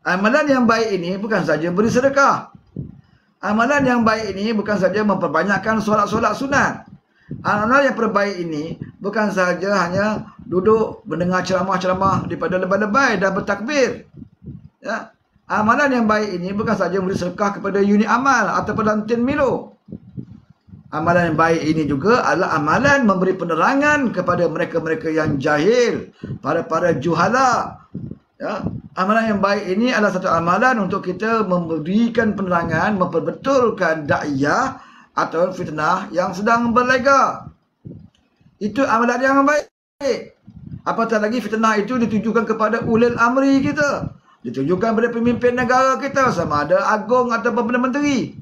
Amalan yang baik ini bukan saja beri sedekah. Amalan yang baik ini bukan saja memperbanyakkan solat-solat sunat. Amalan yang terbaik ini bukan saja hanya duduk mendengar ceramah-ceramah daripada lebay-lebay dan bertakbir. Ya. Amalan yang baik ini bukan saja memberi sedekah kepada unit amal atau pelantin Milo. Amalan yang baik ini juga adalah amalan memberi penerangan kepada mereka-mereka yang jahil, para juhala. Ya. Amalan yang baik ini adalah satu amalan untuk kita memberikan penerangan, memperbetulkan dakwah atau fitnah yang sedang berlega. Itu amalan yang baik. Apatah lagi fitnah itu ditujukan kepada ulil amri kita, ditujukan kepada pemimpin negara kita, sama ada agung atau Perdana Menteri.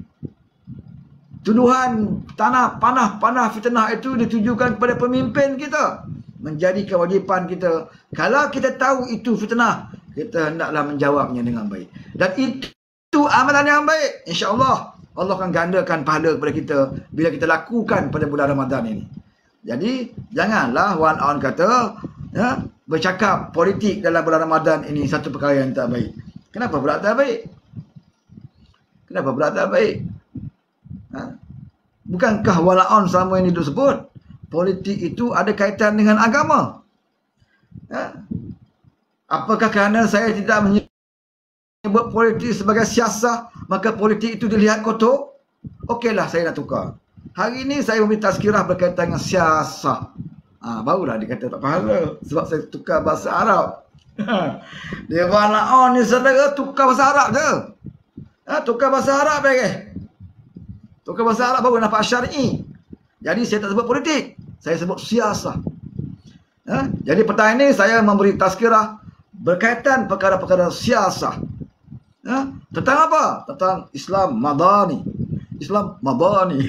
Tuduhan panah fitnah itu ditujukan kepada pemimpin kita. Menjadi kewajipan kita, kalau kita tahu itu fitnah, kita hendaklah menjawabnya dengan baik. Dan itu amalan yang baik. InsyaAllah Allah akan gandakan pahala kepada kita bila kita lakukan pada bulan Ramadan ini. Jadi janganlah one-on kata ya, bercakap politik dalam bulan Ramadan ini satu perkara yang tak baik. Kenapa pula tak baik? Kenapa pula tak baik? Bukankah wala-on selama ini disebut politik itu ada kaitan dengan agama? Apakah kerana saya tidak menyebut politik sebagai siasah, maka politik itu dilihat kotor? Okeylah, saya nak tukar. Hari ini saya memberi tazkirah berkaitan dengan siasah. Barulah dia kata tak pahala sebab saya tukar bahasa Arab. Dia wala-on ni saudara tukar bahasa Arab je. Tukar bahasa Arab lagi. Tukar bahasa Arab baru nampak syar'i. Jadi saya tak sebut politik, saya sebut siasah. Jadi petang ini saya memberi tazkirah berkaitan perkara-perkara siasah. Tentang apa? Tentang Islam Madani. Islam Madani.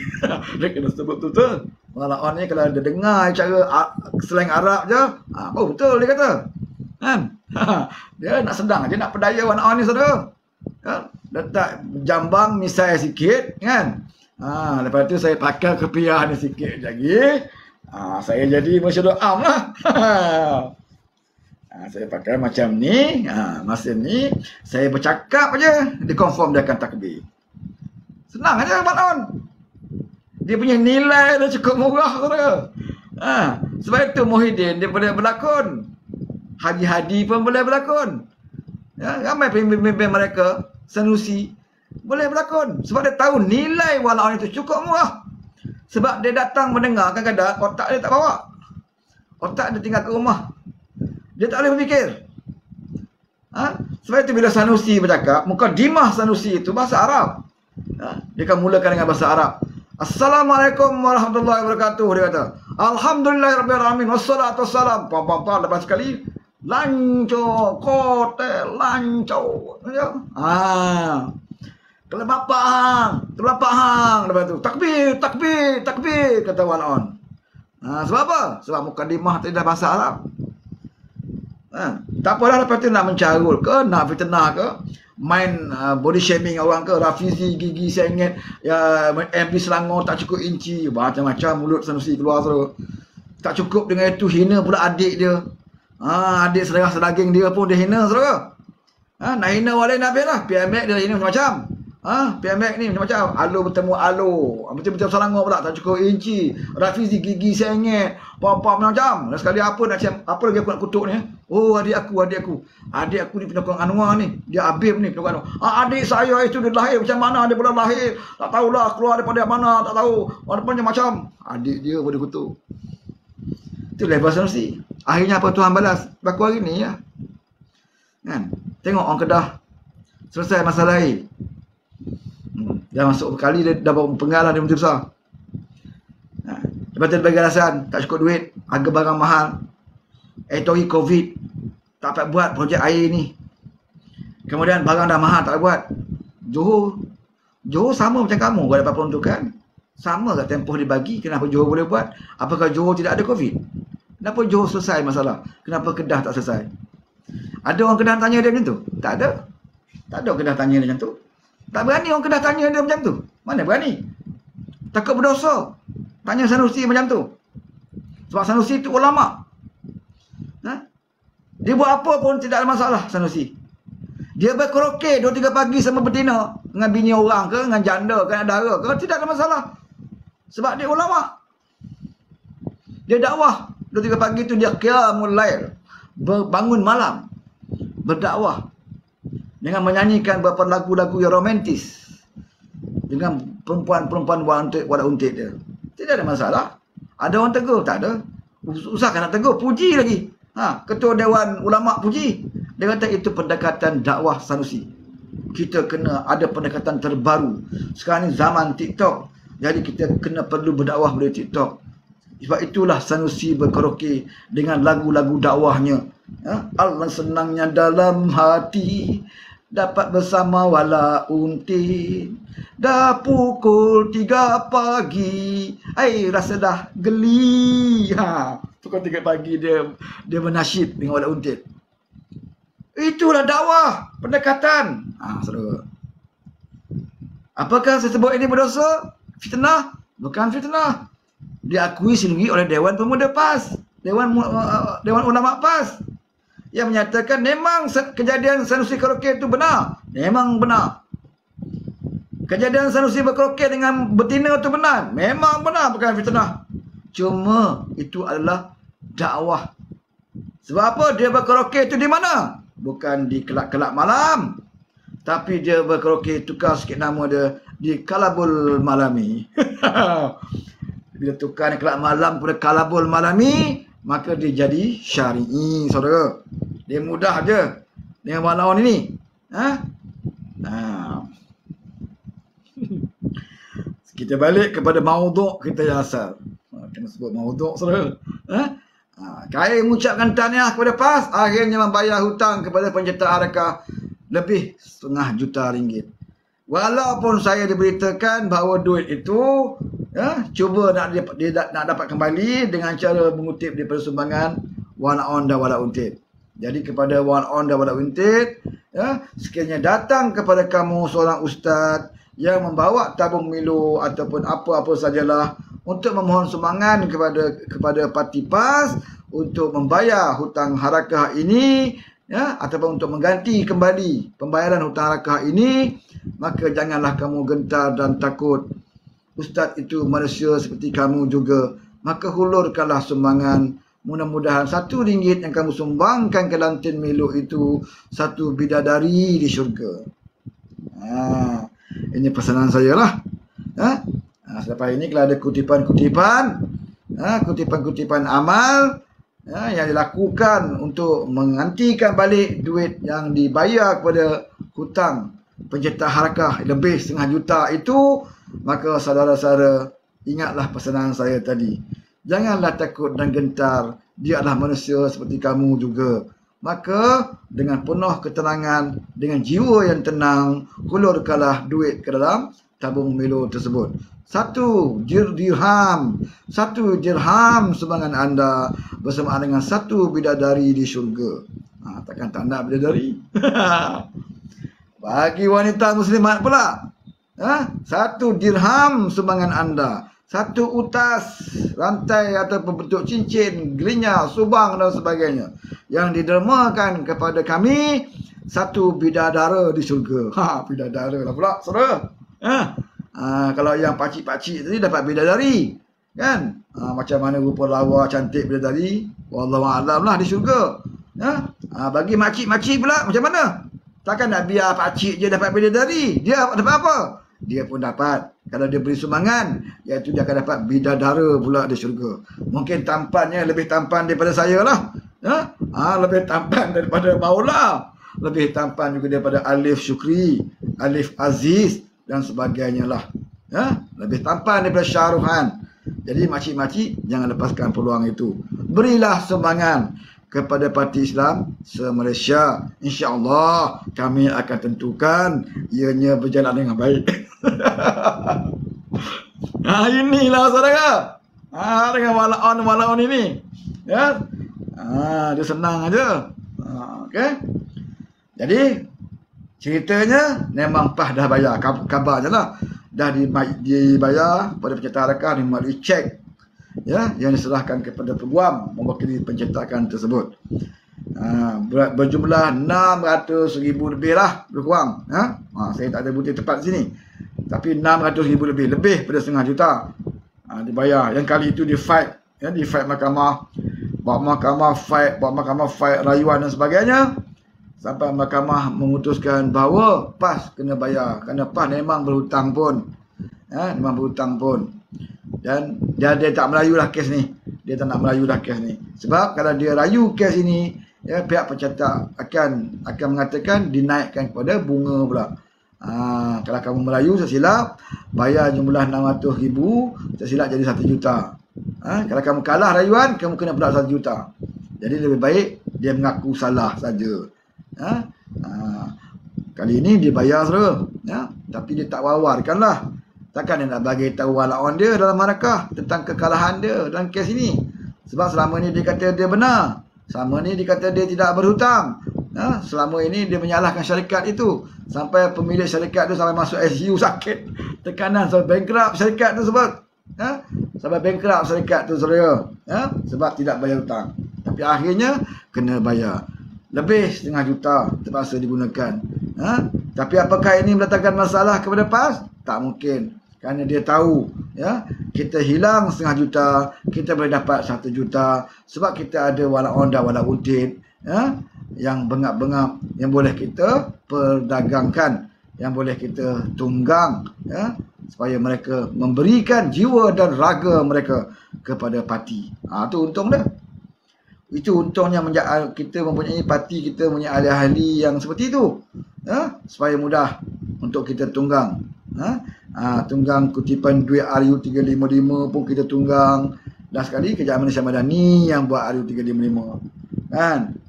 Dia kena sebut betul. Wala-on ni kalau dia dengar cara slang Arab je, baru betul dia kata. Kan? Dia nak sedang, dia nak pedaya wala-on ni saudara. Letak jambang misai sikit kan. Lepas tu saya pakai kepiah ni sikit lagi. Saya jadi Mursyidul Am lah. Saya pakai macam ni. Masa ni saya bercakap aja, dia confirm dia akan takbir. Senang aja wala-on. Dia punya nilai dah cukup murah saudara. Sebab itu Muhyiddin dia boleh berlakon. Haji Hadi pun boleh berlakon. Ramai pemimpin mereka, Sanusi, boleh berlakon. Sebab dia tahu nilai wala-on itu cukup murah. Sebab dia datang mendengar, kadang-kadang otak dia tak bawa. Otak dia tinggal ke rumah. Dia tak boleh berfikir. Sebab itu bila Sanusi bercakap, mukadimah Sanusi itu bahasa Arab. Dia akan mulakan dengan bahasa Arab. Assalamualaikum warahmatullahi wabarakatuh. Dia kata Alhamdulillahirrahmanirrahim. Wassalatu wassalam. Pam-pam-pam. Lepas sekali lanco, kotel, lanco. Kelebapak hang. Lepas tu takbir, takbir, takbir, kata wala-on. Sebab apa? Sebab mukadimah tu dah bahasa Arab. Tak apalah lepas tu nak mencarul ke, nak fitnah ke, main body shaming orang ke, Rafizi gigi sengit, ya, MP Selangor tak cukup inci, macam-macam mulut Sanusi keluar terus. Tak cukup dengan itu, hina pula adik dia. Adik sedaging dia pun dia hina saudara. Nak hina orang lain nak habis lah. PMX dia hina macam-macam. PMX ni macam-macam. Alo bertemu alo. Betul-betul Selangor pula tak cukup inci. Rafizi gigi sengit. Apa-apa macam-macam. Dan sekali apa lagi aku nak kutuk ni? Oh, adik aku. Adik aku ni penyokong Anwar ni. Dia Habib ni penyokong Anwar. Adik saya itu dia lahir macam mana? Dia pula lahir. Tak tahulah keluar daripada mana. Tak tahu. Warnanya macam. Adik dia boleh kutuk. Itu level Sanusi. Akhirnya apa Tuhan balas? Baku hari ni ya. Kan? Tengok orang Kedah. Selesai masalah air. Dah masuk berkali dia dah bawa penggalan dia menteri besar. Lepas tu dia bagi alasan tak cukup duit, harga barang mahal. Tori Covid, tak dapat buat projek air ni. Kemudian barang dah mahal tak dapat buat. Johor sama macam kamu kalau dapat peruntukan. Sama tak tempoh dibagi, kenapa Johor boleh buat? Apakah Johor tidak ada Covid? Kenapa Johor selesai masalah? Kenapa Kedah tak selesai? Ada orang Kedah tanya dia macam tu? Tak ada. Tak ada orang Kedah tanya dia macam tu. Tak berani orang Kedah tanya dia macam tu. Mana berani? Takut berdosa. Tanya Sanusi macam tu. Sebab Sanusi itu ulama. Dia buat apa pun tidak ada masalah Sanusi. Dia berkaraoke 2-3 pagi sama betina, dengan bini orang ke, dengan janda ke, dengan dara ke, tidak ada masalah. Sebab dia ulama. Dia dakwah 2-3 pagi tu dia qiyamul lail, bangun malam berdakwah dengan menyanyikan beberapa lagu-lagu yang romantis dengan perempuan-perempuan wadah untit dia. Tidak ada masalah. Ada orang tegur? Tak ada. Usahakan nak tegur, puji lagi. Ketua Dewan Ulama puji. Dia kata itu pendekatan dakwah Sanusi. Kita kena ada pendekatan terbaru. Sekarang ni zaman TikTok. Jadi kita kena perlu berdakwah melalui TikTok. Sebab itulah Sanusi berkaraoke dengan lagu-lagu dakwahnya. Allah senangnya dalam hati dapat bersama wala untit. Dah pukul 3 pagi, rasa dah geli. Pukul 3 pagi dia menasyid dengan wala untit. Itulah dakwah, pendekatan. Saudara. Apakah saya sebut ini berdosa? Fitnah? Bukan fitnah. Diakui sendiri oleh Dewan Pemuda PAS, Dewan Ulama PAS, yang menyatakan memang kejadian Sanusi karaoke itu benar. Memang benar. Kejadian Sanusi berkaraoke dengan betina itu benar. Memang benar, bukan fitnah. Cuma itu adalah dakwah. Sebab apa dia berkaraoke itu di mana? Bukan di kelab-kelab malam. Tapi dia berkaraoke, tukar sikit nama dia, di Kalabul Malami. Bila tukar ni kelab malam pada Kalabul Malami, maka dia jadi syar'i, saudara. Dia mudah je dengan walawan ini. Kita balik kepada mauduk kita yang asal. Kena sebut mauduk, saudara. Kaya mengucapkan tahniah kepada PAS, akhirnya membayar hutang kepada pencetak Harakah lebih RM500,000 ringgit. Walaupun saya diberitakan bahawa duit itu cuba nak dapat kembali dengan cara mengutip daripada sumbangan Wan On dan Wala Untit. Jadi kepada Wan On dan Wala Untit, sekiranya datang kepada kamu seorang ustaz yang membawa tabung Milo ataupun apa-apa sajalah untuk memohon sumbangan kepada parti PAS untuk membayar hutang Harakah ini, ataupun untuk mengganti kembali pembayaran hutang Harakah ini, maka janganlah kamu gentar dan takut. Ustaz itu manusia seperti kamu juga. Maka hulurkanlah sumbangan. Mudah-mudahan RM1 yang kamu sumbangkan ke lantin Milo itu satu bidadari di syurga. Ini pesanan saya lah. Selepas ini kalau ada kutipan amal yang dilakukan untuk menggantikan balik duit yang dibayar kepada hutang pencetak Harakah lebih RM500,000 itu, maka saudara-saudara ingatlah pesanan saya tadi. Janganlah takut dan gentar. Dia adalah manusia seperti kamu juga. Maka dengan penuh ketenangan, dengan jiwa yang tenang, hulurkanlah duit ke dalam tabung Milo tersebut. Satu dirham sumbangan anda bersamaan dengan satu bidadari di syurga. Takkan tak nak bidadari? Bagi wanita muslimat pula, 1 dirham sumbangan anda, 1 utas rantai atau bentuk cincin, gelinya, subang dan sebagainya yang didermakan kepada kami, 1 bidadara di syurga. Bidadara lah pula, saudara. Kalau yang pakcik-pakcik tadi dapat bidadari, kan? Macam mana rupa lawa cantik bidadari, wallahualam lah di syurga. Bagi makcik-makcik pula macam mana? Takkan nak biar pakcik je dapat bidadari. Dia dapat apa? Dia pun dapat. Kalau dia beri sumbangan, iaitu dia akan dapat bidadara pula di syurga. Mungkin tampannya lebih tampan daripada saya lah. Lebih tampan daripada Maula. Lebih tampan juga daripada Alif Syukri, Alif Aziz dan sebagainya lah. Lebih tampan daripada Syaruhan. Jadi makcik-makcik jangan lepaskan peluang itu. Berilah sumbangan kepada Parti Islam se-Malaysia. InsyaAllah kami akan tentukan ianya berjalan dengan baik. Inilah saudara. Dengan walaon ini. Ya. Dia senang aja. Okey. Jadi ceritanya memang PAS dah bayar. Kabarnya lah. Dah dibayar pada pencetak Harakah melalui cek, ya, yang diserahkan kepada peguam mewakili pencetakan tersebut. Berjumlah 600,000 lebih lah, lebih kurang. Saya tak ada bukti tepat sini, tapi 600,000 lebih pada setengah juta dibayar. Yang kali itu di fight, di fight mahkamah, bawa mahkamah fight rayuan dan sebagainya, sampai mahkamah memutuskan bahawa PAS kena bayar, kerana PAS memang berhutang pun. Dan dia tak merayu lah kes ni. Dia tak nak merayu dah kes ni. Sebab kalau dia rayu kes ini, pihak pencetak akan mengatakan dinaikkan kepada bunga pula. Kalau kamu merayu sesilap, bayar jumlah 600,000, sesilap jadi 1 juta. Kalau kamu kalah rayuan, kamu kena pula 1 juta. Jadi lebih baik dia mengaku salah saja. Kali ini dia bayar saudara, tapi dia tak wawarkan lah. Takkan dia nak bagi tahu walaupun dia dalam harakah tentang kekalahan dia dalam kes ini. Sebab selama ni dia kata dia benar. Selama ni dia kata dia tidak berhutang. Selama ini dia menyalahkan syarikat itu. Sampai pemilik syarikat tu sampai masuk ICU sakit. Tekanan sampai bankrupt syarikat tu sebab. Sampai bankrupt syarikat tu saudara. Sebab tidak bayar hutang. Tapi akhirnya kena bayar. Lebih 1/2 juta terpaksa digunakan. Tapi apakah ini mendatangkan masalah kepada PAS? Tak mungkin. Kerana dia tahu, kita hilang 1/2 juta, kita boleh dapat 1 juta. Sebab kita ada wala onda, wala untit, yang bengap-bengap, yang boleh kita perdagangkan, yang boleh kita tunggang, supaya mereka memberikan jiwa dan raga mereka kepada parti. Itu untung dah. Itu untungnya kita mempunyai parti, kita mempunyai ahli-ahli yang seperti itu, supaya mudah untuk kita tunggang. Tunggang kutipan duit RU355 pun kita tunggang. Dah sekali Kerajaan Malaysia Madani yang buat RU355.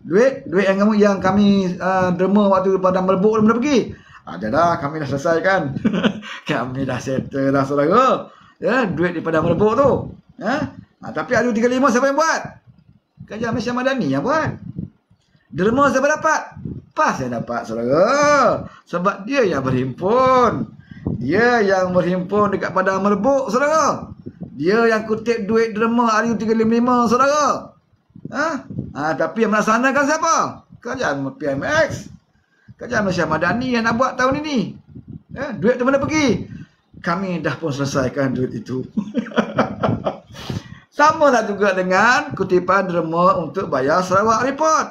Duit yang kami derma waktu Padang Merbuk belum dah pergi. Dah kami dah selesai kan. Kami dah settle dah saudara. Duit di Padang Merbuk tu. Tapi RU355 siapa yang buat? Kerajaan Malaysia Madani yang buat. Derma siapa dapat? PAS yang dapat saudara. Sebab dia yang berhimpun. Dia yang berhimpun dekat Padang Merbuk saudara. Dia yang kutip duit derma RU355 saudara. Tapi yang melaksanakan siapa? Kerajaan PMX. Kerajaan Malaysia Madani yang nak buat tahun ini. Duit tu mana pergi? Kami dah pun selesaikan duit itu. Sama lah juga dengan kutipan derma untuk bayar Sarawak Report.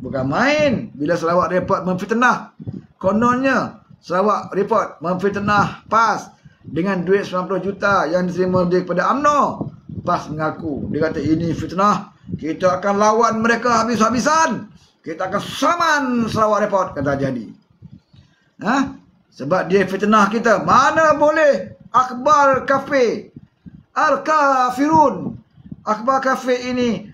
Bukan main bila Sarawak Report memfitnah. Kononnya Sarawak Report memfitnah PAS dengan duit 90 juta yang diterima daripada UMNO. PAS mengaku, dia kata ini fitnah, kita akan lawan mereka habis-habisan, kita akan saman Sarawak Report, kata jadi. Sebab dia fitnah kita. Mana boleh akhbar kafe Al-Kafirun, akhbar kafe ini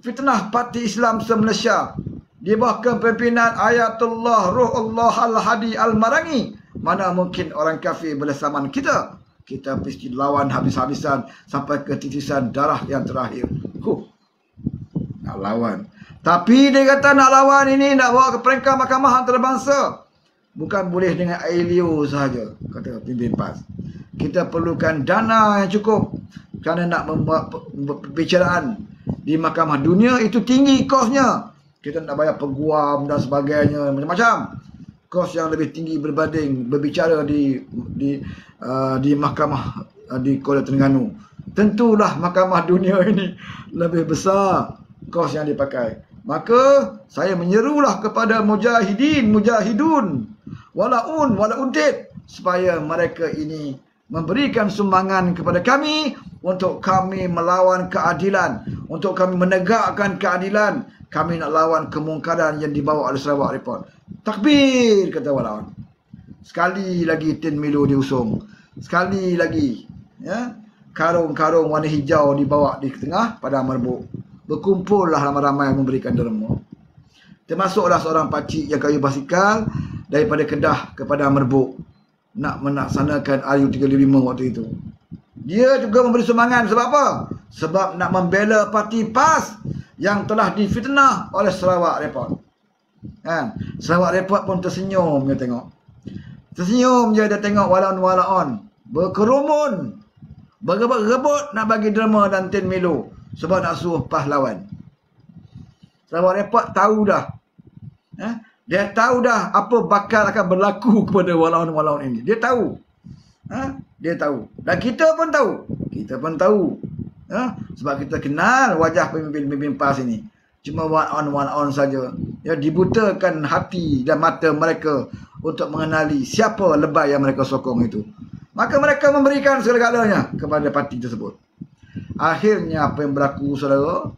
fitnah Parti Islam se-Malaysia di bawah kepimpinan Ayatullah Ruhullah Al-Hadi Al-Marangi. Mana mungkin orang kafir boleh saman kita? Kita mesti lawan habis-habisan sampai ke titisan darah yang terakhir. Nak lawan. Tapi dia kata nak lawan ini, nak bawa ke peringkat mahkamah antarabangsa. Bukan boleh dengan air liur sahaja, kata pimpin PAS. Kita perlukan dana yang cukup. Kerana nak membuat perbicaraan di mahkamah dunia itu tinggi kosnya. Kita nak bayar peguam dan sebagainya, macam-macam. Kos yang lebih tinggi berbanding berbicara di mahkamah di Kuala Terengganu. Tentulah mahkamah dunia ini lebih besar kos yang dipakai. Maka saya menyerulah kepada mujahidun, walaun, walauntit, supaya mereka ini memberikan sumbangan kepada kami untuk kami melawan keadilan, untuk kami menegakkan keadilan. Kami nak lawan kemungkaran yang dibawa oleh Sarawak Report. Takbir, kata walawan. Sekali lagi Tin Milu diusung. Sekali lagi, karung-karung warna hijau dibawa di tengah Padang Merbuk. Berkumpullah ramai-ramai memberikan derma. Termasuklah seorang pakcik yang kayu basikal daripada Kedah ke Padang Merbuk nak melaksanakan RU355 waktu itu. Dia juga memberi sumbangan. Sebab apa? Sebab nak membela parti PAS yang telah difitnah oleh Sarawak Report. Sarawak Report pun tersenyum dia tengok. Tersenyum je dia tengok walaun-walaun berkerumun, berebut-rebut nak bagi derma dan Tin Milu sebab nak suruh PAS lawan. Sarawak Report tahu dah. Dia tahu dah apa bakal akan berlaku kepada walaun-walaun ini. Dia tahu. Dia tahu. Dan kita pun tahu. Kita pun tahu. Sebab kita kenal wajah pemimpin-pemimpin PAS ini. Cuma one on saja. Ya, dibutakan hati dan mata mereka untuk mengenali siapa lebay yang mereka sokong itu. Maka mereka memberikan segala-galanya kepada parti tersebut. Akhirnya apa yang berlaku, saudara?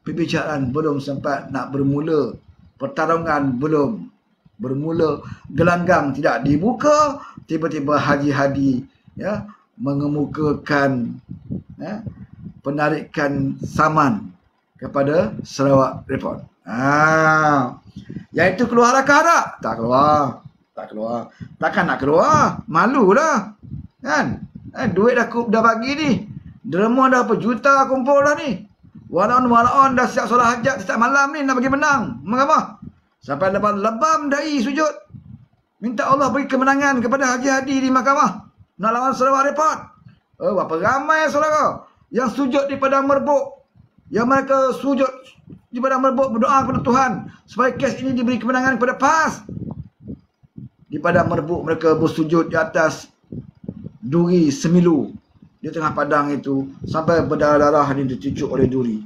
Perbicaraan belum sempat nak bermula. Pertarungan belum bermula. Gelanggang tidak dibuka. Tiba-tiba Haji Hadi mengemukakan penarikan saman kepada Sarawak Report. Iaitu keluar akar tak? Tak keluar. Takkan nak keluar? Malulah. Kan? Duit dah bagi ni. Derma dah berjuta kumpul dah ni. Walaun dah siap solat hajat setiap malam ni nak bagi menang mahkamah. Sampai lebam dai sujud. Minta Allah beri kemenangan kepada Haji Hadi di mahkamah. Nak lawan Sarawak Report. Berapa ramai saudara yang sujud di padang merbuk. Yang mereka sujud di padang merbuk berdoa kepada Tuhan supaya kes ini diberi kemenangan kepada PAS. Di padang merbuk mereka bersujud di atas duri semilu. Di tengah padang itu sampai berdarah-darah ini dicucuk oleh duri.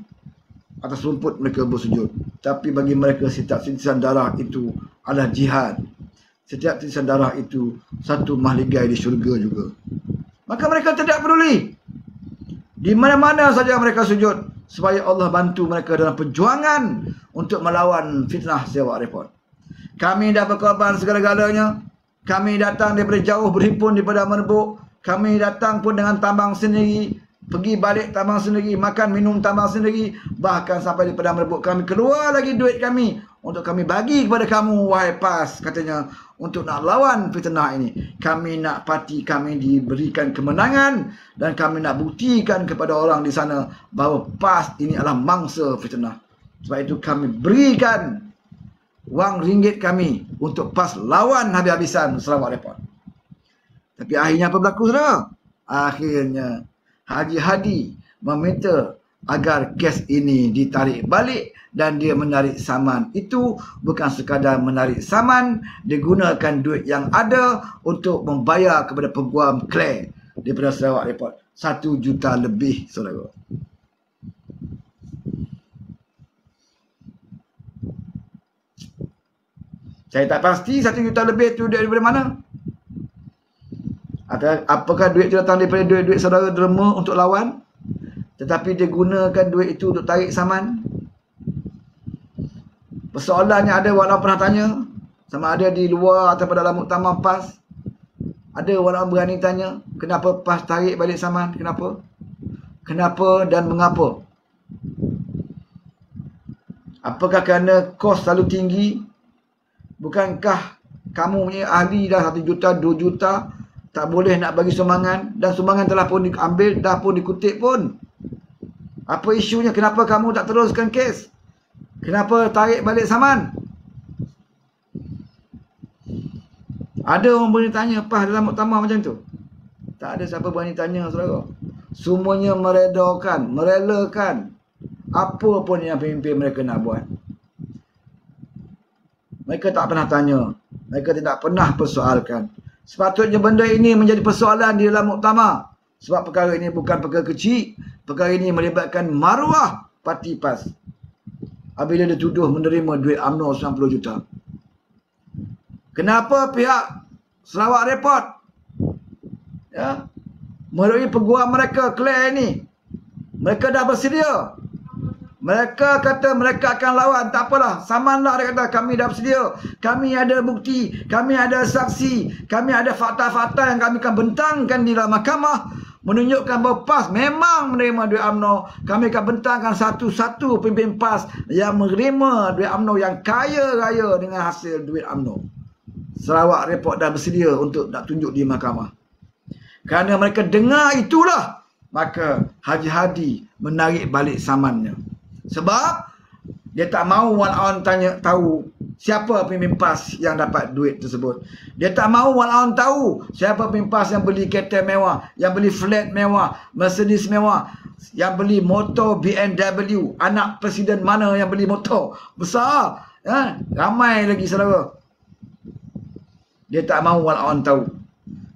Atas rumput mereka bersujud. Tapi bagi mereka setiap titisan darah itu adalah jihad. Setiap titisan darah itu satu mahligai di syurga juga. Maka mereka tidak peduli. Di mana-mana saja mereka sujud supaya Allah bantu mereka dalam perjuangan untuk melawan fitnah Sarawak Report. Kami dah berkorban segala-galanya. Kami datang daripada jauh berhimpun di padang merbuk. Kami datang pun dengan tambang sendiri, pergi balik tambang sendiri, makan minum tambang sendiri, bahkan sampai di padang merbuk kami keluar lagi duit kami untuk kami bagi kepada kamu, wahai PAS, katanya, untuk nak lawan fitnah ini. Kami nak parti kami diberikan kemenangan dan kami nak buktikan kepada orang di sana bahawa PAS ini adalah mangsa fitnah. Sebab itu kami berikan wang ringgit kami untuk PAS lawan habis-habisan Sarawak Report. Tapi akhirnya apa berlaku, saudara? Akhirnya Haji Hadi meminta agar kes ini ditarik balik dan dia menarik saman. Itu bukan sekadar menarik saman, dia gunakan duit yang ada untuk membayar kepada peguam Claire daripada Sarawak Report. 1 juta lebih, saudara. Saya tak pasti 1 juta lebih itu daripada mana. Apakah duit itu datang daripada duit-duit saudara derma untuk lawan, tetapi dia gunakan duit itu untuk tarik saman? Persoalannya ada walau pernah tanya, sama ada di luar atau dalam muktamar PAS, ada walau berani tanya, kenapa PAS tarik balik saman? Kenapa? Kenapa dan mengapa? Apakah kerana kos selalu tinggi? Bukankah kamu punya ahli dah 1 juta, 2 juta, tak boleh nak bagi sumbangan, dan sumbangan telah pun diambil, dah pun dikutip pun. Apa isunya? Kenapa kamu tak teruskan kes? Kenapa tarik balik saman? Ada orang berani tanya PAS dalam muktamar macam tu? Tak ada siapa berani tanya, saudara. Semuanya meredakan, merelakan apa pun yang pemimpin mereka nak buat. Mereka tak pernah tanya. Mereka tidak pernah persoalkan. Sepatutnya benda ini menjadi persoalan di dalam muktamar. Sebab perkara ini bukan perkara kecil. Perkara ini melibatkan maruah parti PAS. Apabila dia tuduh menerima duit UMNO 90 juta. Kenapa pihak Sarawak Report melalui peguam mereka, Claire ini, mereka dah bersedia. Mereka kata mereka akan lawan. Tak apalah, samanlah, dia kata, kami dah bersedia. Kami ada bukti, kami ada saksi, kami ada fakta-fakta yang kami akan bentangkan di dalam mahkamah, menunjukkan bahawa PAS memang menerima duit UMNO. Kami akan bentangkan satu-satu pemimpin PAS yang menerima duit UMNO, yang kaya raya dengan hasil duit UMNO. Sarawak Report dah bersedia untuk nak tunjuk di mahkamah. Kerana mereka dengar itulah, maka Haji Hadi menarik balik samannya. Sebab dia tak mahu one on tanya tahu siapa pemimpin PAS yang dapat duit tersebut. Dia tak mahu walaupun tahu siapa pemimpin PAS yang beli kereta mewah, yang beli flat mewah, Mercedes mewah, yang beli motor BMW, anak presiden mana yang beli motor besar. Ramai lagi saudara. Dia tak mahu walaupun tahu.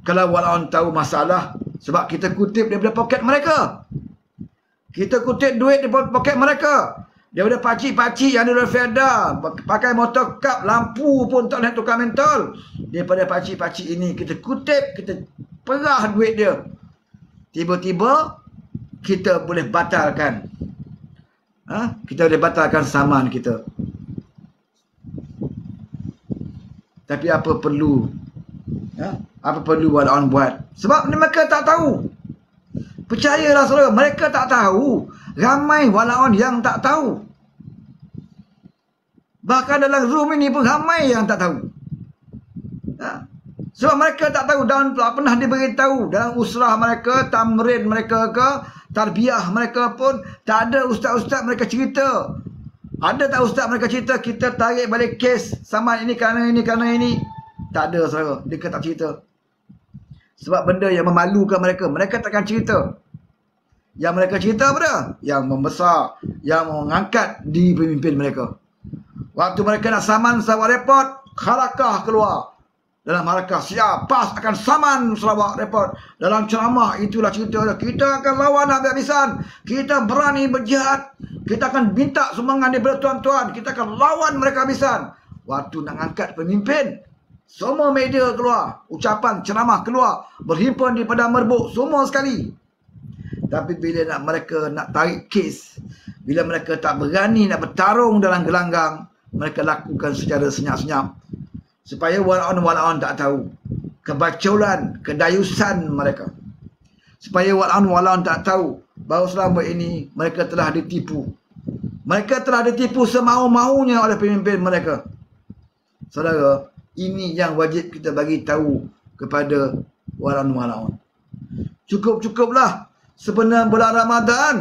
Kalau walaupun tahu masalah, sebab kita kutip daripada poket mereka. Kita kutip duit daripada poket mereka. Daripada pakcik-pakcik yang ada Felda, pakai motor kap, lampu pun tak boleh tukar mentol. Daripada pakcik-pakcik ini kita kutip, kita perah duit dia. Tiba-tiba kita boleh batalkan. Kita boleh batalkan saman kita. Tapi apa perlu? Apa perlu walaupun buat? Sebab mereka tak tahu. Percayalah saudara, mereka tak tahu. Ramai walaupun yang tak tahu. Bahkan dalam room ini pun ramai yang tak tahu. Sebab mereka tak tahu dan tak pernah diberitahu. Dalam usrah mereka, tamrin mereka ke, tarbiyah mereka pun, tak ada ustaz-ustaz mereka cerita. Ada tak ustaz mereka cerita, kita tarik balik kes saman ini kerana ini, kerana ini. Tak ada saudara, mereka tak cerita. Sebab benda yang memalukan mereka, mereka takkan cerita. Yang mereka cerita apa? Yang membesar, yang mengangkat di pemimpin mereka. Waktu mereka nak saman Sarawak Report, harakah keluar. Dalam harakah, siap, PAS akan saman Sarawak Report. Dalam ceramah, itulah cerita dia. Kita akan lawan habis-habisan. Kita berani berjihad. Kita akan minta sumbangan daripada tuan-tuan. Kita akan lawan mereka habisan. Waktu nak angkat pemimpin, semua media keluar. Ucapan, ceramah keluar. Berhimpun di Padang Merbuk, semua sekali. Tapi bila mereka nak tarik kes, bila mereka tak berani nak bertarung dalam gelanggang, mereka lakukan secara senyap-senyap. Supaya walaupun tak tahu kebacolan, kedayusan mereka. Supaya walaupun tak tahu bahawa selama ini mereka telah ditipu. Mereka telah ditipu semau-maunya oleh pemimpin mereka. Saudara, ini yang wajib kita bagi tahu kepada walaupun. Cukup-cukuplah sebenarnya bulan Ramadan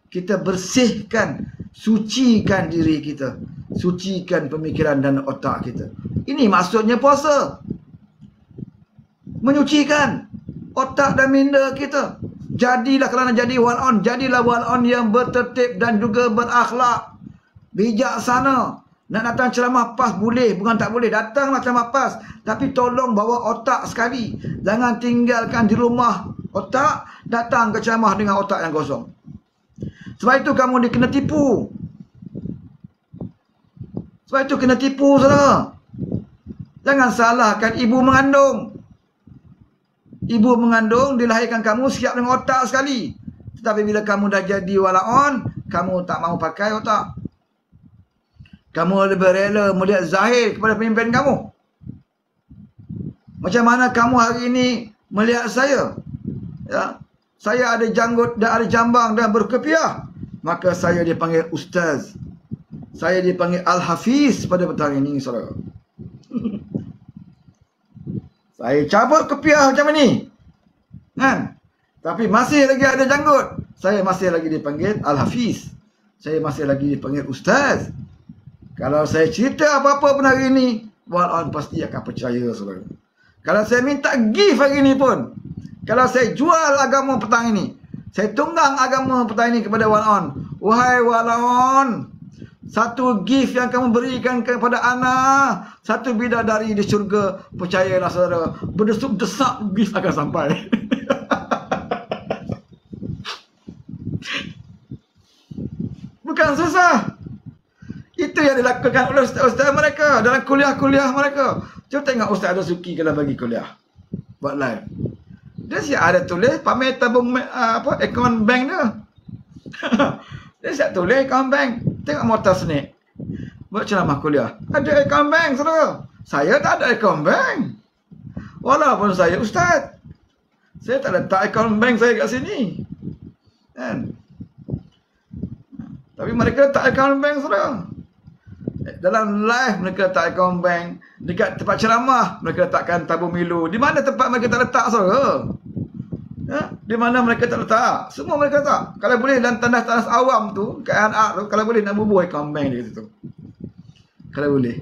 kita bersihkan, sucikan diri kita, sucikan pemikiran dan otak kita. Ini maksudnya puasa. Menyucikan otak dan minda kita. Jadilah kerana jadi walaupun, jadilah walaupun yang bertertib dan juga berakhlak, bijaksana. Nak datang ceramah PAS boleh, bukan tak boleh. Datanglah ceramah PAS, tapi tolong bawa otak sekali. Jangan tinggalkan di rumah otak, datang ke ceramah dengan otak yang kosong. Sebab itu kamu kena tipu. Sebab itu kena tipu, saudara. Jangan salahkan ibu mengandung. Ibu mengandung, dilahirkan kamu siap dengan otak sekali. Tetapi bila kamu dah jadi walaupun, kamu tak mahu pakai otak. Kamu lebih rela melihat zahir kepada pemimpin kamu. Macam mana kamu hari ini melihat saya? Ya, saya ada janggut dan ada jambang dan berkepiah. Maka saya dipanggil ustaz. Saya dipanggil Al-Hafiz pada petang ini, saudara. Saya cabut kepiah macam ni. Kan? Tapi masih lagi ada janggut. Saya masih lagi dipanggil Al-Hafiz. Saya masih lagi dipanggil ustaz. Kalau saya cerita apa-apa pun hari ini, walaupun pasti akan percaya, saudara. Kalau saya minta gift hari ini pun, kalau saya jual agama petang ini, saya tunggang agama petang ini kepada walaupun. Wahai walaupun, satu gift yang kamu berikan kepada anak, satu bidadari di syurga, percayalah saudara, berdesuk-desak gift akan sampai. Bukan susah. Itu yang dilakukan oleh ustaz-ustaz mereka dalam kuliah-kuliah mereka. Cuba tengok Ustaz Azuki kalau bagi kuliah, buat live. Dia siap ada tulis pamer tabung akaun bank dia. Dia siap tulis akaun bank. Tengok motor snake. Buat ceramah kuliah. Ada akaun bank, saudara. Saya tak ada akaun bank. Walaupun saya ustaz, saya tak letak akaun bank saya kat sini. Kan? Tapi mereka letak akaun bank, saudara. Dalam live mereka letak akaun bank. Dekat tempat ceramah mereka letakkan tabung milu. Di mana tempat mereka tak letak, saudara? Ya? Di mana mereka tak letak? Semua mereka letak. Kalau boleh dalam tandas-tandas awam tu, kat anak tu, kalau boleh nak bubuh akaun bank dia tu. Kalau boleh.